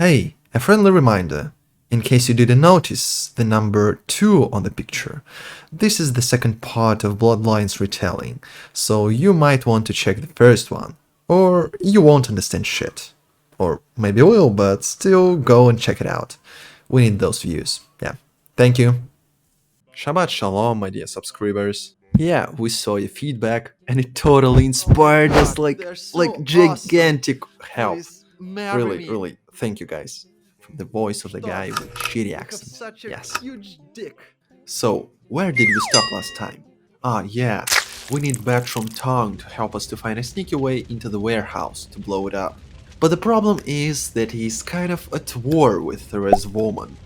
Hey, a friendly reminder. In case you didn't notice the number 2 on the picture, this is the second part of Bloodlines retelling, so you might want to check the first one, or you won't understand shit. Or maybe will, but still go and check it out. We need those views. Yeah. Thank you. Shabbat Shalom, my dear subscribers. Yeah, we saw your feedback, and it totally inspired us like gigantic help. Really, thank you guys. From the voice of the guy with shitty accent. Yes. So, where did we stop last time? Ah, yeah, we need Bertram Tongue to help us to find a sneaky way into the warehouse to blow it up. But the problem is that he's kind of at war with Therese Woman,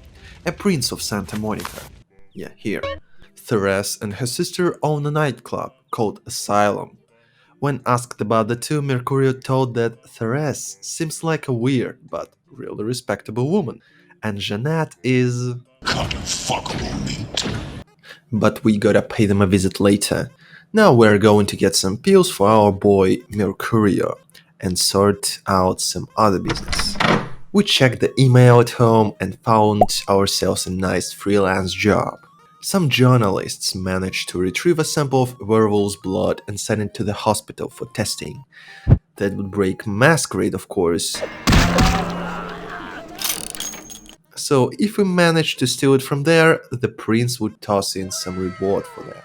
a prince of Santa Monica. Yeah, here. Therese and her sister own a nightclub called Asylum. When asked about the two, Mercurio told that Therese seems like a weird but really respectable woman, and Jeanette is... But we gotta pay them a visit later. Now we're going to get some pills for our boy Mercurio and sort out some other business. We checked the email at home and found ourselves a nice freelance job. Some journalists managed to retrieve a sample of werewolf's blood and send it to the hospital for testing. That would break Masquerade, of course. So if we managed to steal it from there, the prince would toss in some reward for that.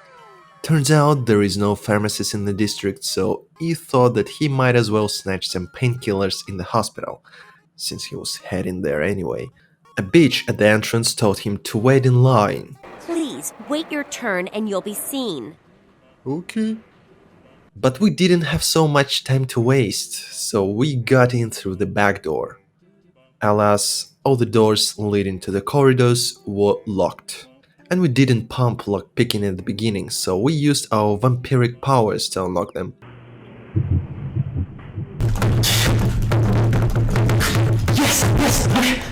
Turns out there is no pharmacist in the district, so he thought that he might as well snatch some painkillers in the hospital, since he was heading there anyway. A bitch at the entrance told him to wait in line. Please, wait your turn and you'll be seen. Okay. But we didn't have so much time to waste, so we got in through the back door. Alas, all the doors leading to the corridors were locked. And we didn't pump lockpicking at the beginning, so we used our vampiric powers to unlock them. Yes, okay.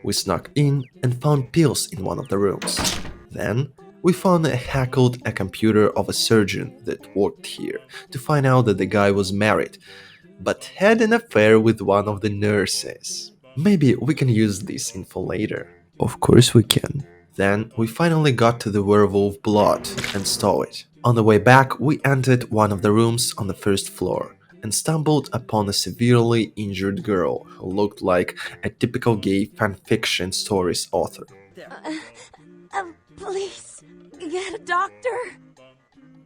We snuck in and found pills in one of the rooms. Then, we found and hacked a computer of a surgeon that worked here to find out that the guy was married, but had an affair with one of the nurses. Maybe we can use this info later. Of course we can. Then, we finally got to the werewolf blood and stole it. On the way back, we entered one of the rooms on the first floor and stumbled upon a severely injured girl who looked like a typical gay fanfiction stories author. Please, get a doctor.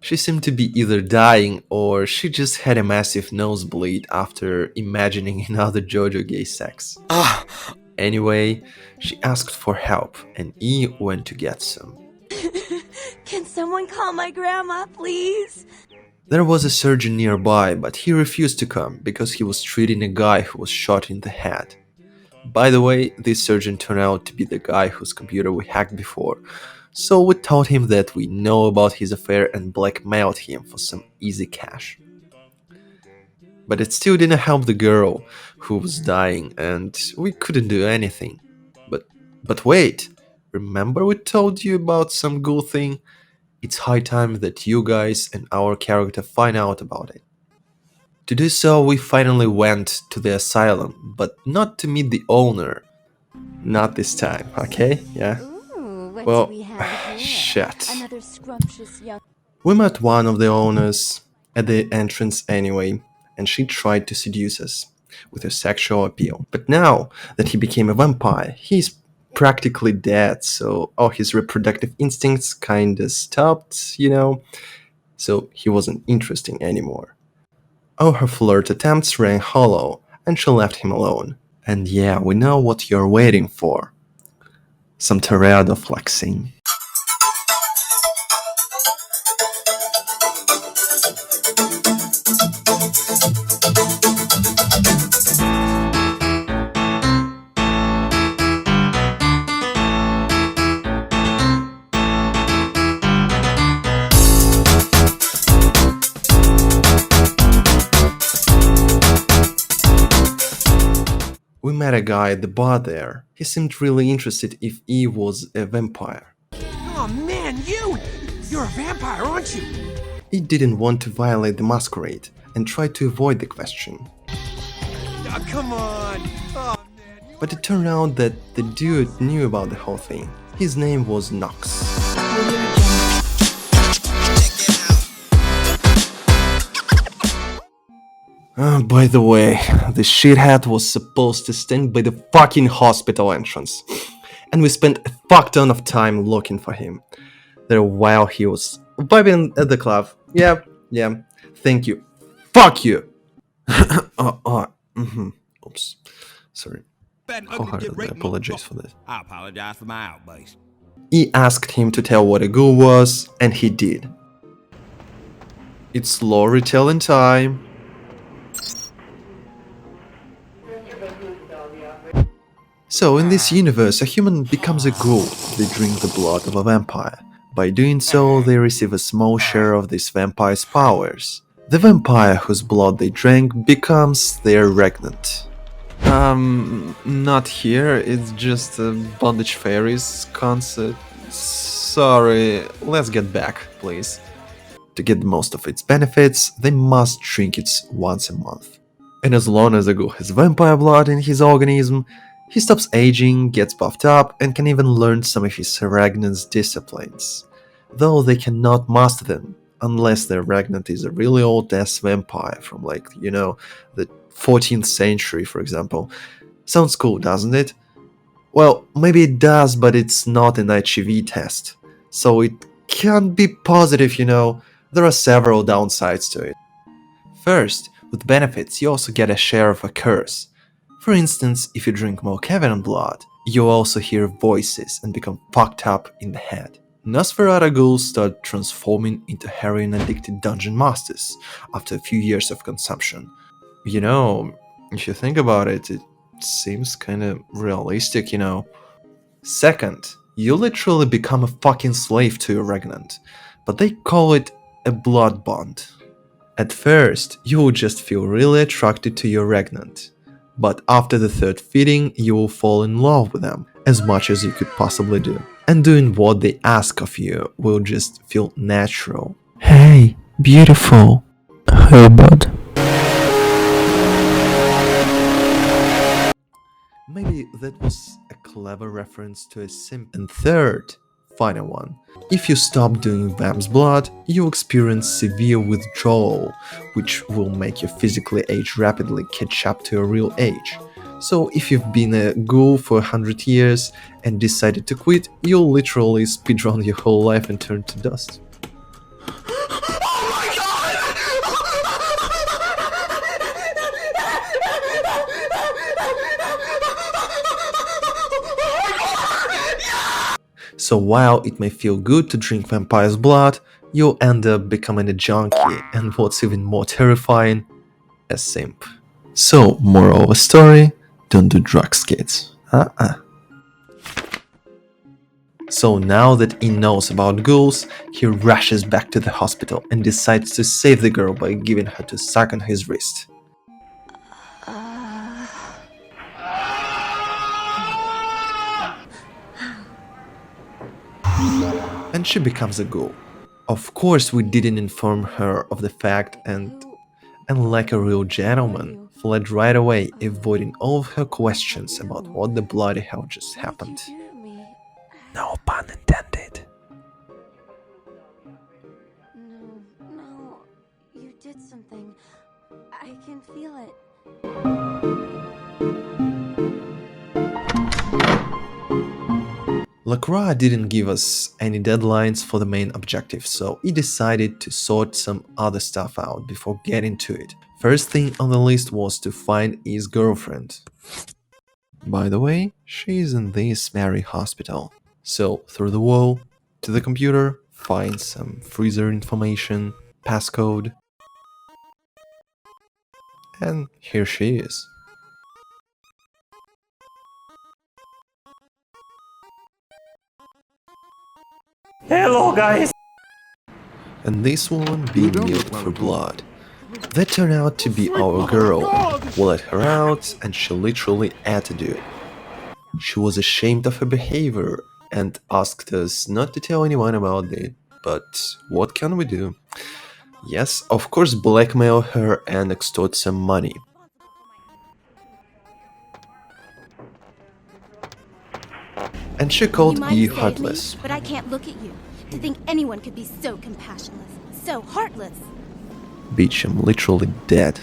She seemed to be either dying or she just had a massive nosebleed after imagining another JoJo gay sex. Anyway, she asked for help and he went to get some. Can someone call my grandma, please? There was a surgeon nearby, but he refused to come because he was treating a guy who was shot in the head. By the way, this surgeon turned out to be the guy whose computer we hacked before, so we told him that we know about his affair and blackmailed him for some easy cash. But it still didn't help the girl, who was dying, and we couldn't do anything. But wait, remember we told you about some ghoul thing? It's high time that you guys and our character find out about it. To do so, we finally went to the asylum, but not to meet the owner. Not this time, okay? Yeah? Ooh, what Well, do we have here? shit. Another scrumptious young... We met one of the owners at the entrance anyway, and she tried to seduce us with her sexual appeal. But now that he became a vampire, he's practically dead, so all his reproductive instincts kinda stopped, so he wasn't interesting anymore. All her flirt attempts rang hollow, and she left him alone. And yeah, we know what you're waiting for. Some teradoflexing. We met a guy at the bar there. He seemed really interested if he was a vampire. Oh man, you're a vampire, aren't you? He didn't want to violate the masquerade and tried to avoid the question. Oh, come on. Oh, man. But it turned out that the dude knew about the whole thing. His name was Nox. By the way, the shithead was supposed to stand by the fucking hospital entrance. And we spent a fuck ton of time looking for him. There while he was vibing at the club. Yeah, thank you. Fuck you! Oops. Sorry. Wholeheartedly apologize for this. I apologize for my outburst. He asked him to tell what a ghoul was, and he did. It's slow retelling time. So, in this universe, a human becomes a ghoul. They drink the blood of a vampire. By doing so, they receive a small share of this vampire's powers. The vampire whose blood they drank becomes their regnant. Not here, it's just a bondage fairies concept. Sorry, let's get back, please. To get the most of its benefits, they must drink it once a month. And as long as a ghoul has vampire blood in his organism, he stops aging, gets buffed up, and can even learn some of his regnant's disciplines. Though they cannot master them, unless their regnant is a really old-ass vampire from the 14th century, for example. Sounds cool, doesn't it? Well, maybe it does, but it's not an HIV test. So it can't be positive, There are several downsides to it. First, with benefits, you also get a share of a curse. For instance, if you drink more Kevin blood, you also hear voices and become fucked up in the head. Nosferatu ghouls start transforming into heroin-addicted dungeon masters after a few years of consumption. If you think about it, it seems kinda realistic, Second, you literally become a fucking slave to your regnant, but they call it a blood bond. At first, you will just feel really attracted to your regnant, but after the third feeding, you will fall in love with them as much as you could possibly do. And doing what they ask of you will just feel natural. Hey, beautiful. Hey, bud. Maybe that was a clever reference to a simp. And third, final one. If you stop doing Vam's blood, you experience severe withdrawal, which will make your physically age rapidly catch up to your real age. So if you've been a ghoul for 100 years and decided to quit, you'll literally speedrun your whole life and turn to dust. So while it may feel good to drink vampire's blood, you'll end up becoming a junkie, and what's even more terrifying, a simp. So, moral of the story, don't do drugs, kids. So now that he knows about ghouls, he rushes back to the hospital and decides to save the girl by giving her to suck on his wrist. And she becomes a ghoul. Of course, we didn't inform her of the fact and like a real gentleman, fled right away, avoiding all of her questions about what the bloody hell just happened. No pun intended. No, you did something. I can feel it. LaCroix didn't give us any deadlines for the main objective, so he decided to sort some other stuff out before getting to it. First thing on the list was to find his girlfriend. By the way, she's in this very hospital. So, through the wall, to the computer, find some freezer information, passcode, and here she is. Hello guys! And this one being milked for blood. That turned out to be our girl. We let her out and she literally had to do it. She was ashamed of her behavior and asked us not to tell anyone about it, but what can we do? Yes, of course, blackmail her and extort some money. And she You called might E have saved heartless. me, but I can't look at you. To think anyone could be so compassionless, so heartless. Bitch, I'm literally dead.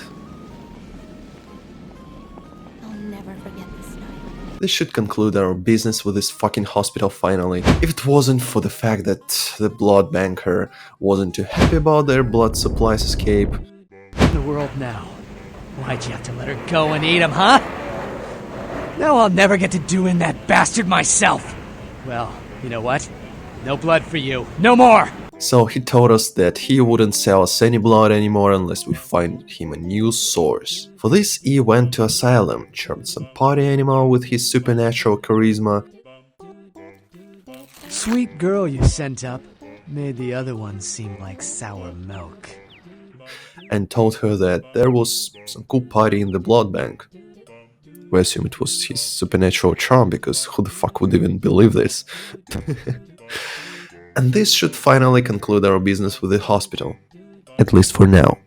I'll never forget this night. This should conclude our business with this fucking hospital finally. If it wasn't for the fact that the blood banker wasn't too happy about their blood supplies escape. In the world now. Why'd you have to let her go and eat him, huh? Now I'll never get to do in that bastard myself. Well, you know what? No blood for you. No more! So he told us that he wouldn't sell us any blood anymore unless we find him a new source. For this, he went to asylum, charmed some party animal with his supernatural charisma. Sweet girl you sent up. Made the other one seem like sour milk. And told her that there was some cool party in the blood bank. We assume it was his supernatural charm, because who the fuck would even believe this? And this should finally conclude our business with the hospital. At least for now.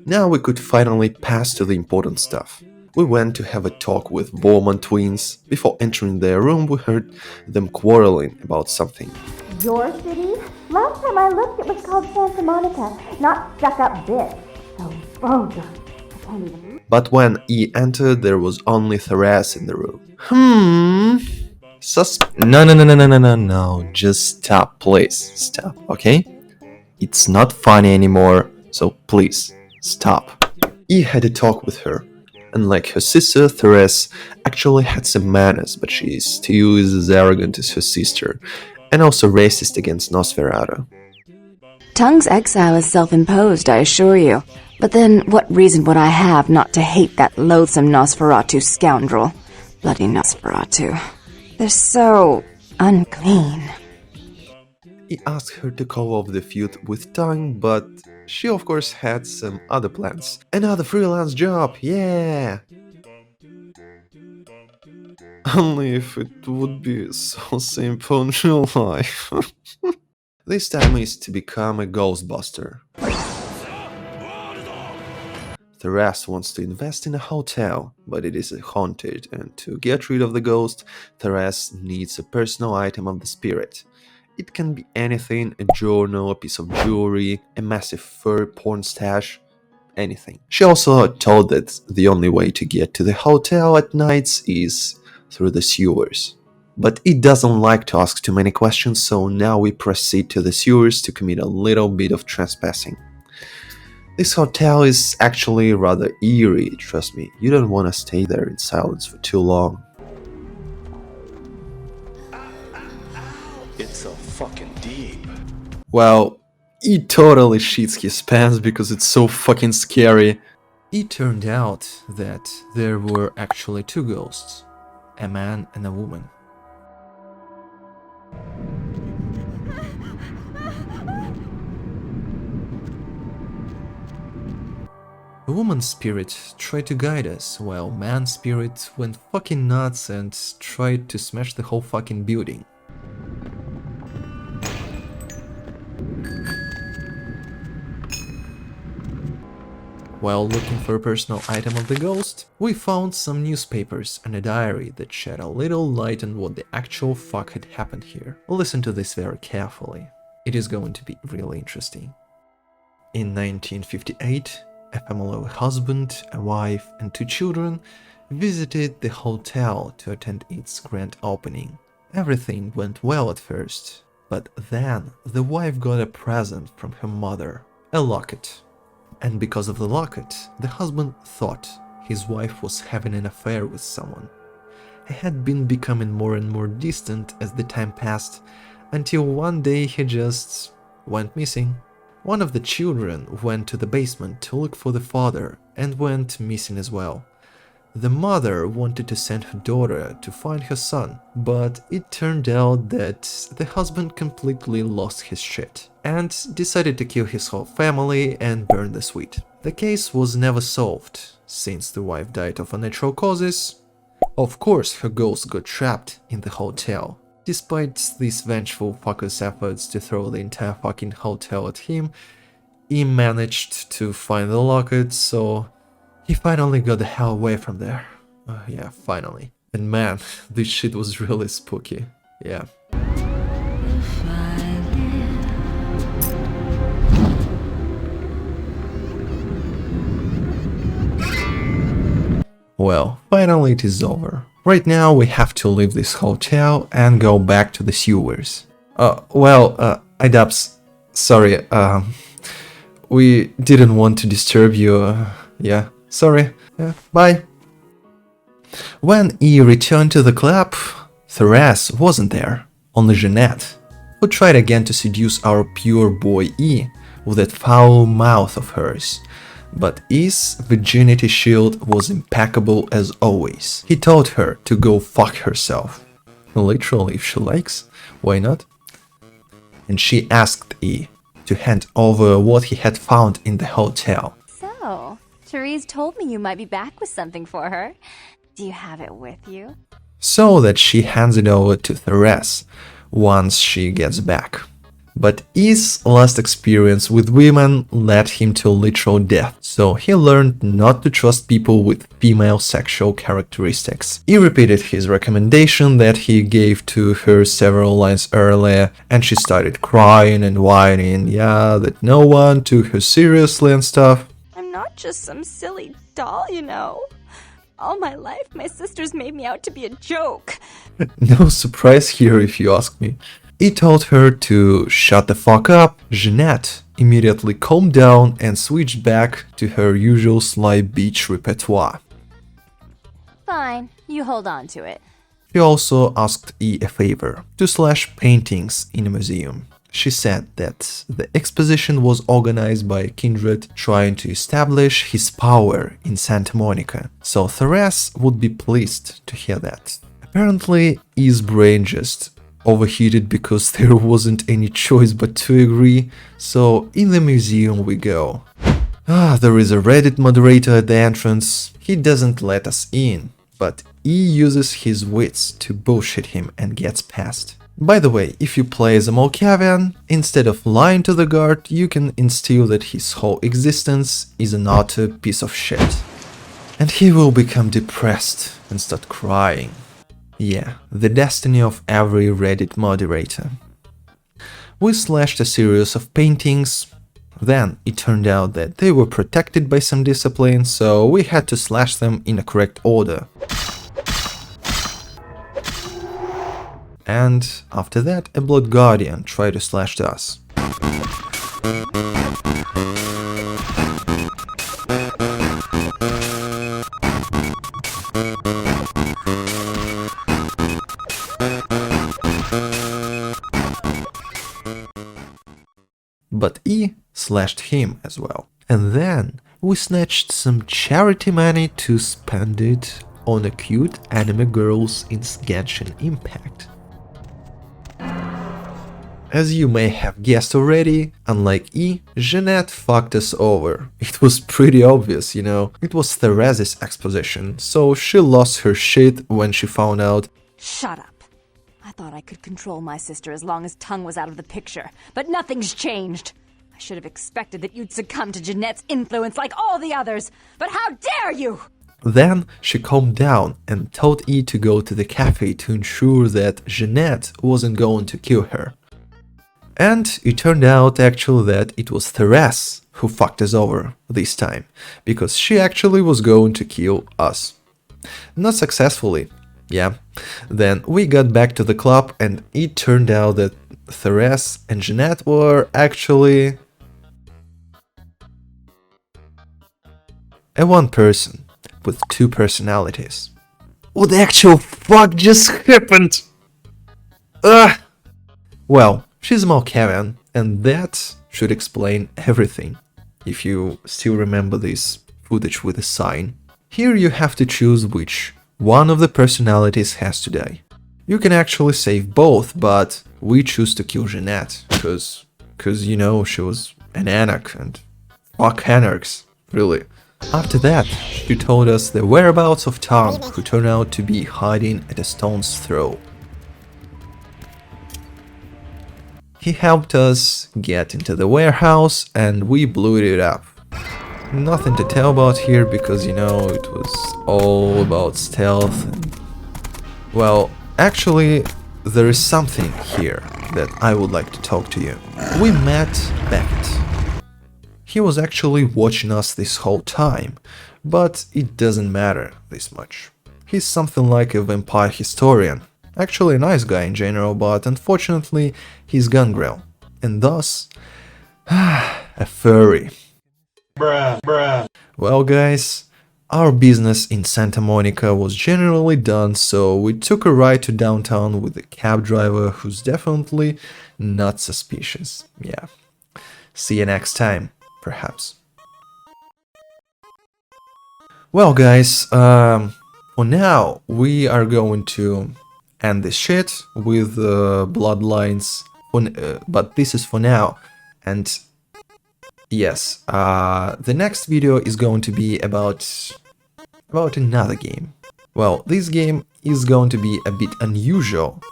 Now we could finally pass to the important stuff. We went to have a talk with Borman twins. Before entering their room, we heard them quarreling about something. Your city? Last time I looked, it was called Santa Monica, not stuck up this. So vulgar. I can't even. But when he entered, there was only Therese in the room. No. Just stop, please. Stop, okay? It's not funny anymore, so please, stop. He had a talk with her. Unlike her sister, Therese actually had some manners, but she still is as arrogant as her sister, and also racist against Nosferatu. Tongue's exile is self-imposed, I assure you. But then, what reason would I have not to hate that loathsome Nosferatu scoundrel? Bloody Nosferatu. They're so unclean. He asked her to call off the feud with Tongue, but she of course had some other plans. Another freelance job, yeah! Only if it would be so simple in real life. This time is to become a Ghostbuster. Therese wants to invest in a hotel, but it is haunted, and to get rid of the ghost, Therese needs a personal item of the spirit. It can be anything, a journal, a piece of jewelry, a massive fur porn stash, anything. She also told that the only way to get to the hotel at nights is through the sewers. But he doesn't like to ask too many questions, so now we proceed to the sewers to commit a little bit of trespassing. This hotel is actually rather eerie, trust me, you don't want to stay there in silence for too long. It's so fucking deep. Well, he totally shits his pants because it's so fucking scary. It turned out that there were actually two ghosts, a man and a woman. The woman's spirit tried to guide us, while man's spirit went fucking nuts and tried to smash the whole fucking building. While looking for a personal item of the ghost, we found some newspapers and a diary that shed a little light on what the actual fuck had happened here. Listen to this very carefully. It is going to be really interesting. In 1958, a family of a husband, a wife, and two children visited the hotel to attend its grand opening. Everything went well at first, but then the wife got a present from her mother, a locket. And because of the locket, the husband thought his wife was having an affair with someone. He had been becoming more and more distant as the time passed, until one day he just went missing. One of the children went to the basement to look for the father and went missing as well. The mother wanted to send her daughter to find her son, but it turned out that the husband completely lost his shit. and decided to kill his whole family and burn the suite. The case was never solved, since the wife died of unnatural causes. Of course, her ghost got trapped in the hotel. Despite this vengeful fucker's efforts to throw the entire fucking hotel at him, he managed to find the locket, so he finally got the hell away from there. Yeah, finally. And man, this shit was really spooky. Yeah. Well, finally it is over. Right now we have to leave this hotel and go back to the sewers. Idubs, sorry, we didn't want to disturb you, yeah, sorry, yeah, bye. When E returned to the club, Therese wasn't there, only Jeanette, who tried again to seduce our pure boy E with that foul mouth of hers. But E's virginity shield was impeccable as always. He told her to go fuck herself. Literally, if she likes, why not? And she asked E to hand over what he had found in the hotel. So, Therese told me you might be back with something for her. Do you have it with you? So that she hands it over to Therese once she gets back. But E's last experience with women led him to literal death, so he learned not to trust people with female sexual characteristics. He repeated his recommendation that he gave to her several lines earlier, and she started crying and whining, yeah, that no one took her seriously and stuff. I'm not just some silly doll, you know. All my life, my sisters made me out to be a joke. No surprise here if you ask me. He told her to shut the fuck up. Jeanette immediately calmed down and switched back to her usual sly bitch repertoire. Fine, you hold on to it. She also asked E a favor, to slash paintings in a museum. She said that the exposition was organized by Kindred trying to establish his power in Santa Monica, so Therese would be pleased to hear that. Apparently, E's brain just overheated because there wasn't any choice but to agree, so in the museum we go. There is a Reddit moderator at the entrance. He doesn't let us in, but E uses his wits to bullshit him and gets past. By the way, if you play as a Malkavian, instead of lying to the guard, you can instill that his whole existence is an utter piece of shit. And he will become depressed and start crying. Yeah, the destiny of every Reddit moderator. We slashed a series of paintings, then it turned out that they were protected by some discipline, so we had to slash them in a correct order. And after that, a Blood Guardian tried to slash us. But E slashed him as well. And then we snatched some charity money to spend it on a cute anime girls in Genshin Impact. As you may have guessed already, unlike E, Jeanette fucked us over. It was pretty obvious, you know. It was Therese's exposition, so she lost her shit when she found out. Shut up. I thought I could control my sister as long as Tongue was out of the picture, but nothing's changed. I should have expected that you'd succumb to Jeanette's influence like all the others, but how dare you! Then she calmed down and told E to go to the cafe to ensure that Jeanette wasn't going to kill her. And it turned out actually that it was Therese who fucked us over this time, because she actually was going to kill us. Not successfully, yeah. Then we got back to the club and it turned out that Therese and Jeanette were actually a one person with two personalities. What the actual fuck just happened? Ugh! Well, she's a Malkavian, and that should explain everything, if you still remember this footage with a sign. Here you have to choose which one of the personalities has to die. You can actually save both, but we choose to kill Jeanette, because because, you know, she was an anarch and fuck anarchs, really. After that, she told us the whereabouts of Tom, who turned out to be hiding at a stone's throw. He helped us get into the warehouse and we blew it up. Nothing to tell about here because, you know, it was all about stealth. Well, actually, there is something here that I would like to talk to you. We met Beckett. He was actually watching us this whole time, but it doesn't matter this much. He's something like a vampire historian. Actually a nice guy in general, but unfortunately he's gangrel, and thus a furry. Bruh. Well guys, our business in Santa Monica was generally done, so we took a ride to downtown with a cab driver who's definitely not suspicious. Yeah. See you next time, perhaps. Well guys, for now we are going to end this shit with Bloodlines, but this is for now. And yes, the next video is going to be about another game. Well, this game is going to be a bit unusual,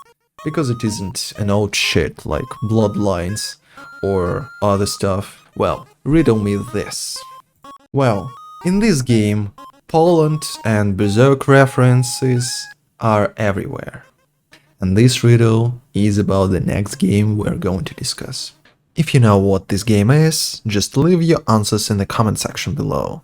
because it isn't an old shit like Bloodlines or other stuff. Well, riddle me this. Well, in this game, Poland and Berserk references are everywhere. And this riddle is about the next game we're going to discuss. If you know what this game is, just leave your answers in the comment section below.